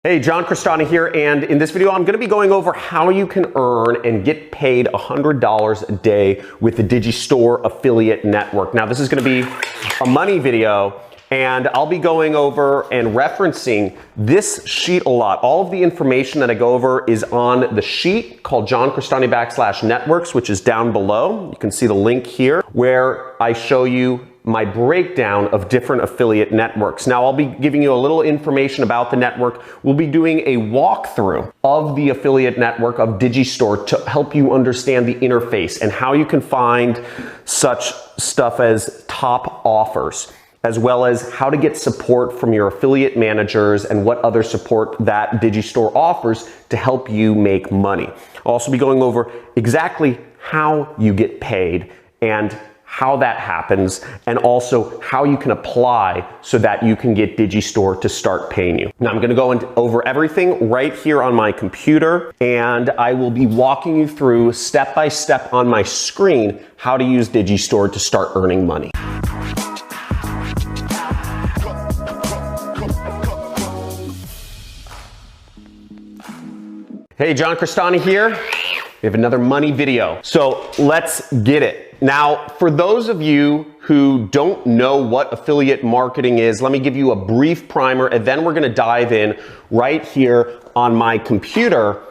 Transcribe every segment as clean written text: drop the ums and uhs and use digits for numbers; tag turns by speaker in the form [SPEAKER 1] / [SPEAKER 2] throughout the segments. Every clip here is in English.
[SPEAKER 1] Hey, John Crestani here, and in this video I'm going to be going over how you can earn and get paid $100 a day with the Digistore affiliate network. Now this is going to be a money video, and I'll be going over and referencing this sheet a lot. All of the information that I go over is on the sheet called John Crestani /networks, which is down below. You can see the link here where I show you my breakdown of different affiliate networks. Now I'll be giving you a little information about the network. We'll be doing a walkthrough of the affiliate network of Digistore to help you understand the interface and how you can find such stuff as top offers, as well as how to get support from your affiliate managers and what other support that Digistore offers to help you make money. I'll also be going over exactly how you get paid and how that happens, and also how you can apply so that you can get Digistore to start paying you. Now I'm going to go over everything right here on my computer, and I will be walking you through step by step on my screen how to use Digistore to start earning money. Hey, John Crestani here. We have another money video. So let's get it. Now, for those of you who don't know what affiliate marketing is, let me give you a brief primer, and then we're gonna dive in right here on my computer,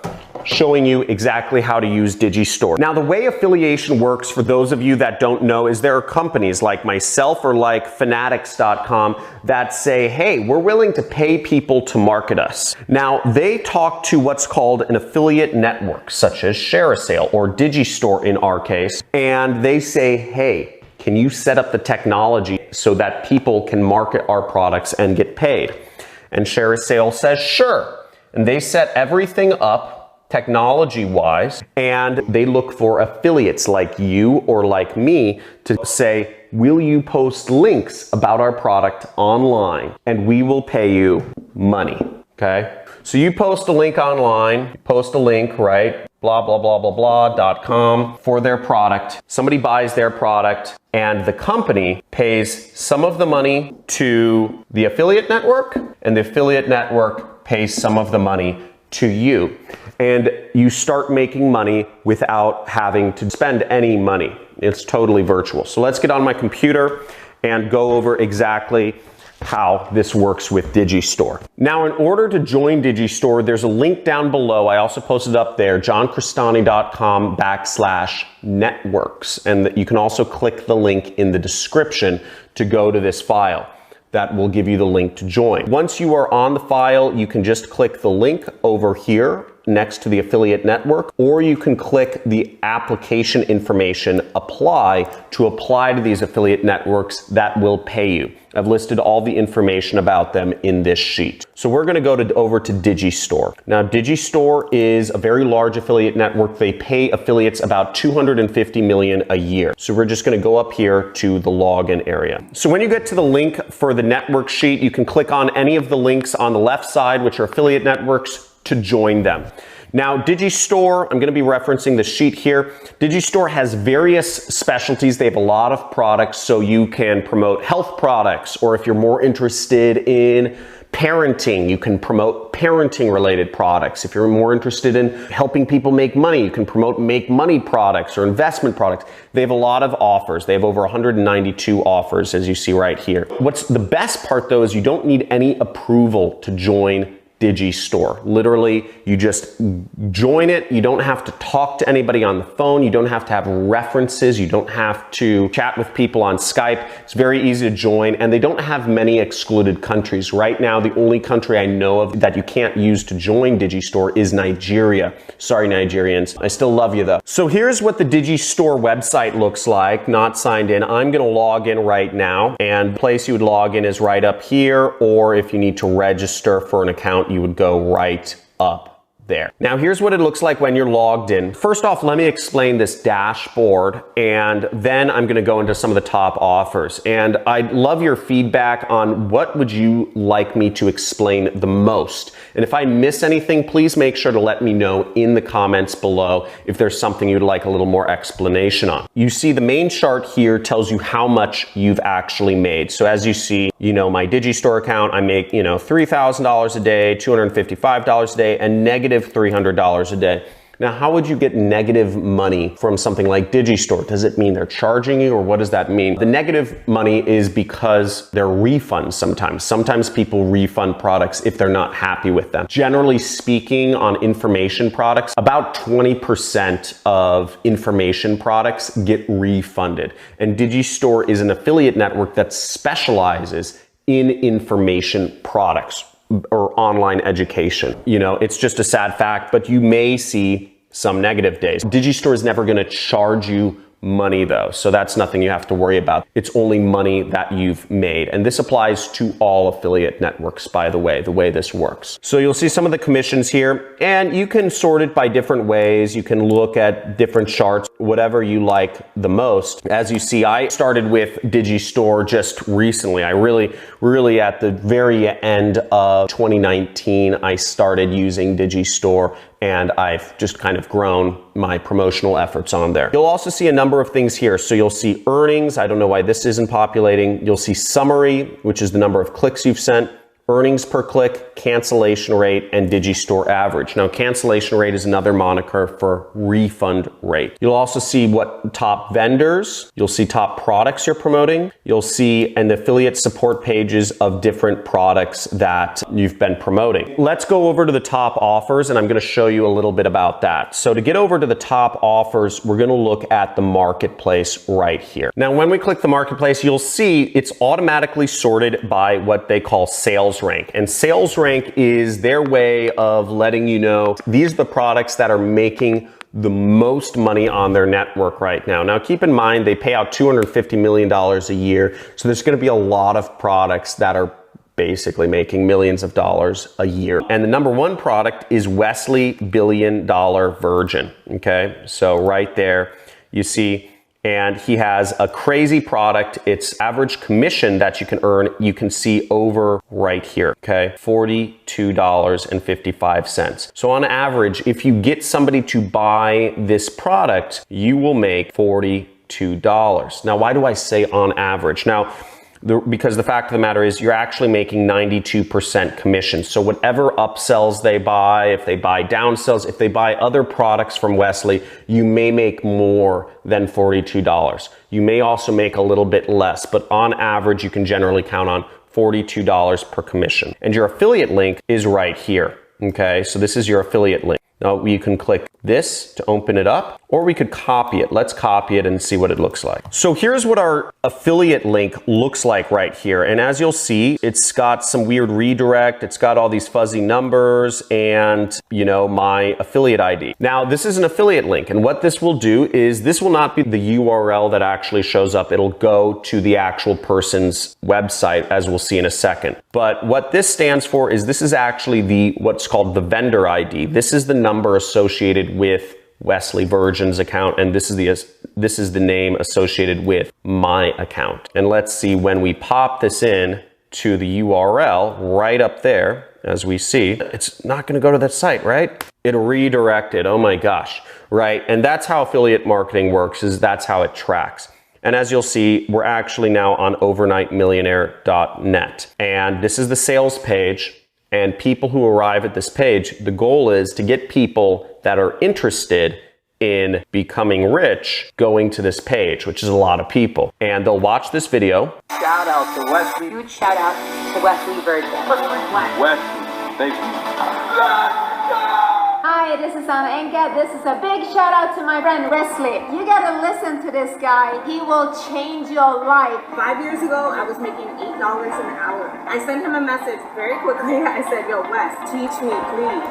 [SPEAKER 1] showing you exactly how to use Digistore. Now, the way affiliation works, for those of you that don't know, is there are companies like myself or like Fanatics.com that say, hey, we're willing to pay people to market us. Now, they talk to what's called an affiliate network, such as ShareASale or Digistore in our case, and they say, hey, can you set up the technology so that people can market our products and get paid? And ShareASale says, sure. And they set everything up technology-wise, and they look for affiliates like you or like me to say, will you post links about our product online and we will pay you money, okay? So you post a link online, post a link, right? Blah, blah, blah, blah, blah.com for their product. Somebody buys their product and the company pays some of the money to the affiliate network, and the affiliate network pays some of the money to you. And you start making money without having to spend any money. It's totally virtual. So let's get on my computer and go over exactly how this works with Digistore. Now, in order to join Digistore, there's a link down below. I also posted up there, johncrestani.com /networks. And you can also click the link in the description to go to this file. That will give you the link to join. Once you are on the file, you can just click the link over here next to the affiliate network, or you can click the application information apply to apply to these affiliate networks that will pay you. I've listed all the information about them in this sheet. So we're going to go over to Digistore. Now, Digistore is a very large affiliate network. They pay affiliates about $250 million a year. So we're just going to go up here to the login area. So when you get to the link for the network sheet, you can click on any of the links on the left side, which are affiliate networks, to join them. Now, Digistore, I'm going to be referencing the sheet here. Digistore has various specialties. They have a lot of products, so you can promote health products, or if you're more interested in parenting, you can promote parenting related products. If you're more interested in helping people make money, you can promote make money products or investment products. They have a lot of offers. They have over 192 offers, as you see right here. What's the best part though is you don't need any approval to join Digistore. Literally, you just join it. You don't have to talk to anybody on the phone. You don't have to have references. You don't have to chat with people on Skype. It's very easy to join, and they don't have many excluded countries. Right now, the only country I know of that you can't use to join Digistore is Nigeria. Sorry, Nigerians. I still love you though. So here's what the Digistore website looks like, not signed in. I'm gonna log in right now, and the place you would log in is right up here, or if you need to register for an account, you would go right up there. Now here's what it looks like when you're logged in. First off, let me explain this dashboard, and then I'm gonna go into some of the top offers. And I'd love your feedback on what would you like me to explain the most. And if I miss anything, please make sure to let me know in the comments below if there's something you'd like a little more explanation on. You see the main chart here tells you how much you've actually made. So as you see, my Digistore account, I make, $3,000 a day, $255 a day, and negative $300 a day. Now, how would you get negative money from something like Digistore? Does it mean they're charging you, or what does that mean? The negative money is because they're refunds sometimes. Sometimes people refund products if they're not happy with them. Generally speaking, on information products, about 20% of information products get refunded. And Digistore is an affiliate network that specializes in information products or online education. It's just a sad fact, but you may see some negative days. Digistore is never going to charge you money though, so that's nothing you have to worry about. It's only money that you've made, and this applies to all affiliate networks, by the way this works. So you'll see some of the commissions here, and you can sort it by different ways. You can look at different charts, whatever you like the most. As you see, I started with Digistore just recently. I really at the very end of 2019, I started using Digistore, and I've just kind of grown my promotional efforts on there. You'll also see a number of things here. So you'll see earnings. I don't know why this isn't populating. You'll see summary, which is the number of clicks you've sent, earnings per click, cancellation rate, and Digistore average. Now, cancellation rate is another moniker for refund rate. You'll also see what top vendors, you'll see top products you're promoting, you'll see and the affiliate support pages of different products that you've been promoting. Let's go over to the top offers, and I'm going to show you a little bit about that. So to get over to the top offers, we're going to look at the marketplace right here. Now, when we click the marketplace, you'll see it's automatically sorted by what they call sales rank. And sales rank is their way of letting you know these are the products that are making the most money on their network right now. Now, keep in mind, they pay out $250 million a year. So there's going to be a lot of products that are basically making millions of dollars a year. And the number one product is Wesley Billion Dollar Virgin. Okay. So right there you see, and he has a crazy product. Its average commission that you can earn, you can see over right here, okay? $42.55. So on average, if you get somebody to buy this product, you will make $42. Now, why do I say on average? Now, because the fact of the matter is you're actually making 92% commission. So whatever upsells they buy, if they buy downsells, if they buy other products from Wesley, you may make more than $42. You may also make a little bit less, but on average, you can generally count on $42 per commission. And your affiliate link is right here. Okay, so this is your affiliate link. Now you can click this to open it up, or we could copy it. Let's copy it and see what it looks like. So here's what our affiliate link looks like right here. And as you'll see, it's got some weird redirect. It's got all these fuzzy numbers and, my affiliate ID. Now, this is an affiliate link. And what this will do is this will not be the URL that actually shows up. It'll go to the actual person's website, as we'll see in a second. But what this stands for is this is actually what's called the vendor ID. This is the number associated with Wesley Virgin's account, and this is the name associated with my account. And let's see, when we pop this in to the URL right up there, as we see, it's not going to go to that site, right? It'll redirect it. Oh my gosh, right? And that's how affiliate marketing works, is that's how it tracks. And as you'll see, we're actually now on overnightmillionaire.net. And this is the sales page. And people who arrive at this page, the goal is to get people that are interested in becoming rich going to this page, which is a lot of people. And they'll watch this video.
[SPEAKER 2] Shout out to Wesley.
[SPEAKER 3] Huge shout out to Wesley Virgin.
[SPEAKER 2] Wesley, thank you.
[SPEAKER 3] Hi, this is Anna Enka. This is a big shout out to my friend Wesley. You gotta listen to this guy. He will change your life.
[SPEAKER 4] 5 years ago, I was making $8 an hour. I sent him a message very quickly. I said, yo, Wes, teach me, please.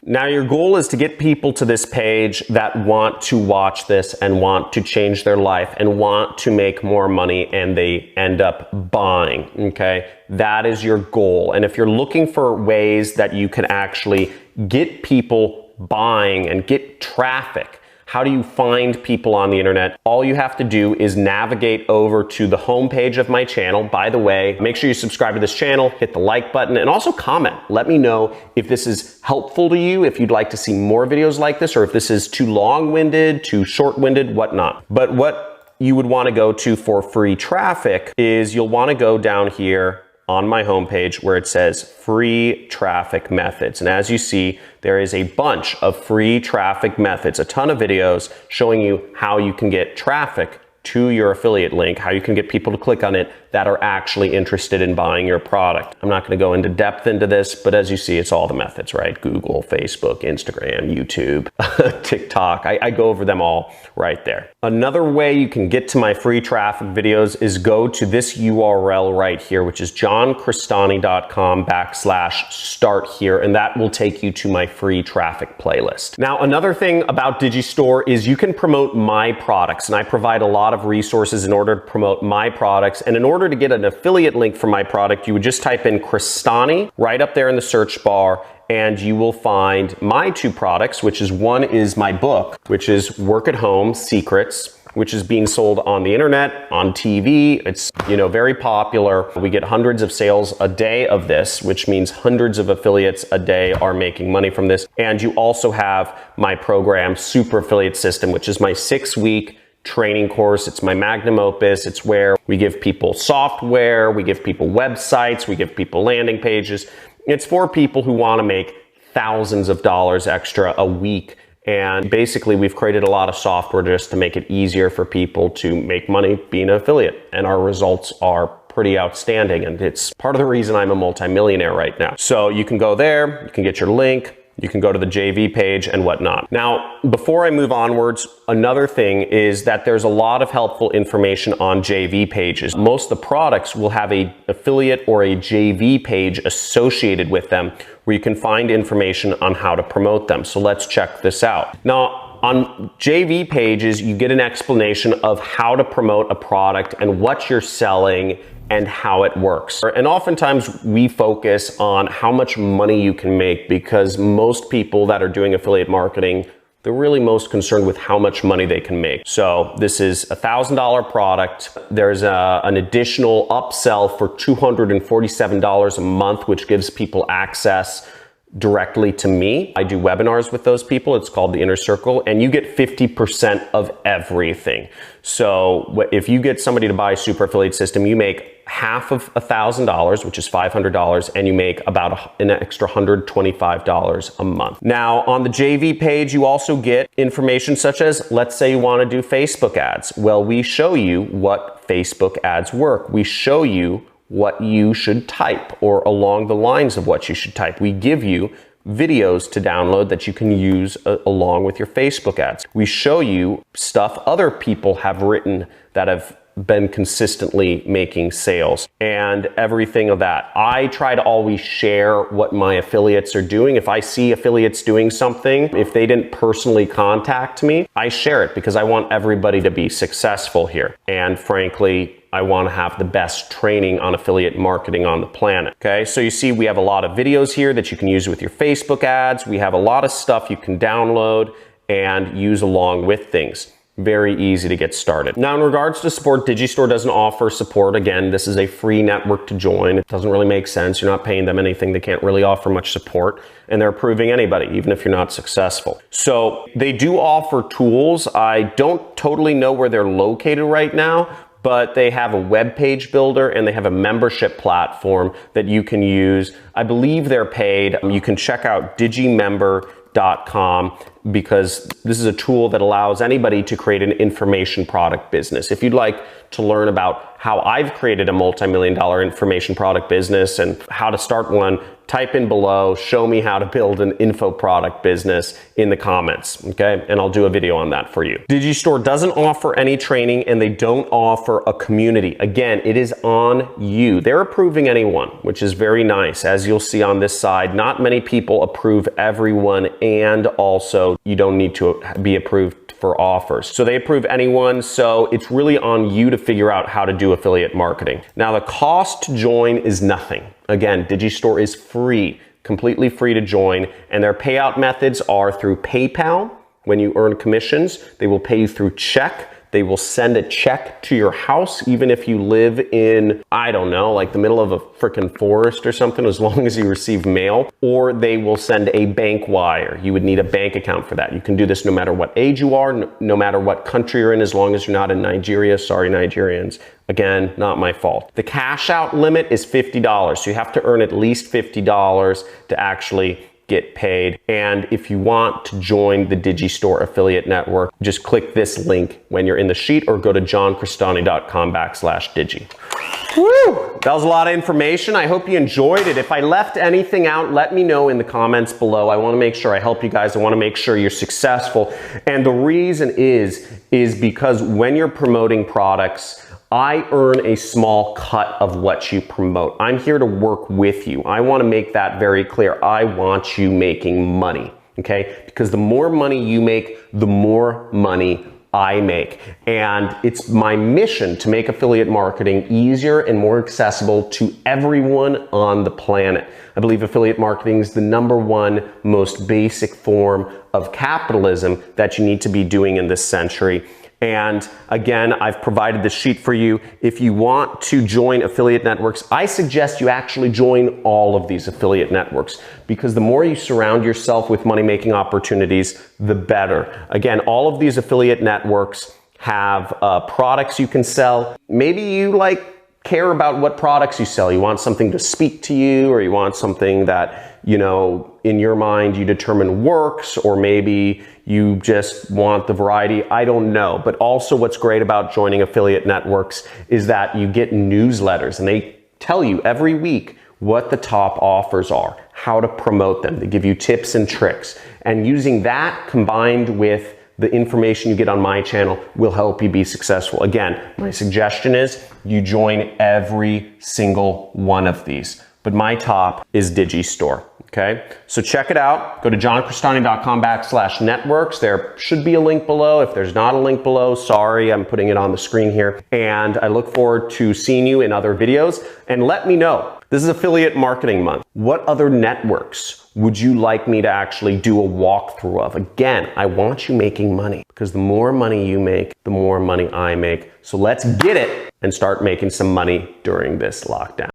[SPEAKER 1] Now your goal is to get people to this page that want to watch this and want to change their life and want to make more money, and they end up buying, okay? That is your goal. And if you're looking for ways that you can actually get people buying and get traffic? How do you find people on the internet? All you have to do is navigate over to the homepage of my channel. By the way, make sure you subscribe to this channel, hit the like button, and also comment. Let me know if this is helpful to you, if you'd like to see more videos like this, or if this is too long-winded, too short-winded, whatnot. But what you would want to go to for free traffic is you'll want to go down here on my homepage where it says free traffic methods. And as you see, there is a bunch of free traffic methods, a ton of videos showing you how you can get traffic to your affiliate link, how you can get people to click on it that are actually interested in buying your product. I'm not going to go into depth into this, but as you see, it's all the methods, right? Google, Facebook, Instagram, YouTube, TikTok. I go over them all right there. Another way you can get to my free traffic videos is go to this URL right here, which is johncristani.com/start here, and that will take you to my free traffic playlist. Now, another thing about Digistore is you can promote my products, and I provide a lot of resources in order to promote my products. And in order to get an affiliate link for my product, you would just type in Cristani right up there in the search bar, and you will find my two products, which is one is my book, which is Work at Home Secrets, which is being sold on the internet, on TV. It's, very popular. We get hundreds of sales a day of this, which means hundreds of affiliates a day are making money from this. And you also have my program, Super Affiliate System, which is my 6-week training course. It's my magnum opus. It's where we give people software, we give people websites, we give people landing pages. It's for people who want to make thousands of dollars extra a week. And basically, we've created a lot of software just to make it easier for people to make money being an affiliate. And our results are pretty outstanding. And it's part of the reason I'm a multimillionaire right now. So you can go there, you can get your link, you can go to the JV page and whatnot. Now, before I move onwards, another thing is that there's a lot of helpful information on JV pages. Most of the products will have an affiliate or a JV page associated with them where you can find information on how to promote them. So let's check this out. Now, on JV pages, you get an explanation of how to promote a product and what you're selling and how it works. And oftentimes we focus on how much money you can make because most people that are doing affiliate marketing, they're really most concerned with how much money they can make. So this is a $1,000 product. There's an additional upsell for $247 a month, which gives people access directly to me. I do webinars with those people. It's called the Inner Circle, and you get 50% of everything. So if you get somebody to buy a Super Affiliate System, you make half of $1,000, which is $500, and you make about an extra $125 a month. Now, on the JV page, you also get information such as, let's say you want to do Facebook ads. Well, we show you what Facebook ads work. We show you what you should type, or along the lines of what you should type. We give you videos to download that you can use along with your Facebook ads. We show you stuff other people have written that have been consistently making sales and everything of that. I try to always share what my affiliates are doing. If I see affiliates doing something, if they didn't personally contact me, I share it because I want everybody to be successful here. And frankly, I want to have the best training on affiliate marketing on the planet. Okay, so you see we have a lot of videos here that you can use with your Facebook ads. We have a lot of stuff you can download and use along with things. Very easy to get started. Now, in regards to support, Digistore doesn't offer support. Again, this is a free network to join. It doesn't really make sense. You're not paying them anything. They can't really offer much support, and they're approving anybody, even if you're not successful. So they do offer tools. I don't totally know where they're located right now, but they have a web page builder and they have a membership platform that you can use. I believe they're paid. You can check out digimember.com because this is a tool that allows anybody to create an information product business. If you'd like to learn about how I've created a multi-million-dollar information product business and how to start one, type in below, show me how to build an info product business in the comments, okay? And I'll do a video on that for you. Digistore doesn't offer any training and they don't offer a community. Again, it is on you. They're approving anyone, which is very nice. As you'll see on this side, not many people approve everyone, and also you don't need to be approved for offers. So they approve anyone, so it's really on you to figure out how to do affiliate marketing. Now, the cost to join is nothing. Again, Digistore is free. completely free to join. And their payout methods are through PayPal. When you earn commissions, they will pay you through check. They will send a check to your house, even if you live in, I don't know, like the middle of a freaking forest or something, as long as you receive mail. Or they will send a bank wire. You would need a bank account for that. You can do this no matter what age you are, no matter what country you're in, as long as you're not in Nigeria. Sorry, Nigerians. Again, not my fault. The cash out limit is $50. So you have to earn at least $50 to actually get paid. And if you want to join the Digistore affiliate network, just click this link when you're in the sheet or go to johncristani.com/digi. Woo! That was a lot of information. I hope you enjoyed it. If I left anything out, let me know in the comments below. I want to make sure I help you guys. I want to make sure you're successful. And the reason is because when you're promoting products, I earn a small cut of what you promote. I'm here to work with you. I want to make that very clear. I want you making money, okay? Because the more money you make, the more money I make. And it's my mission to make affiliate marketing easier and more accessible to everyone on the planet. I believe affiliate marketing is the #1 most basic form of capitalism that you need to be doing in this century. And again, I've provided this sheet for you. If you want to join affiliate networks, I suggest you actually join all of these affiliate networks, because the more you surround yourself with money-making opportunities, the better. Again, all of these affiliate networks have products you can sell. Maybe you care about what products you sell. You want something to speak to you, or you want something that, you know, in your mind you determine works, or maybe you just want the variety. I don't know. But also what's great about joining affiliate networks is that you get newsletters, and they tell you every week what the top offers are, how to promote them. They give you tips and tricks. And using that combined with the information you get on my channel will help you be successful. Again, my suggestion is you join every single one of these. But my top is Digistore. Okay, so check it out. Go to johncristani.com/networks. There should be a link below. If there's not a link below, sorry, I'm putting it on the screen here. And I look forward to seeing you in other videos. And let me know, this is affiliate marketing month. What other networks would you like me to actually do a walkthrough of? Again, I want you making money, because the more money you make, the more money I make. So let's get it and start making some money during this lockdown.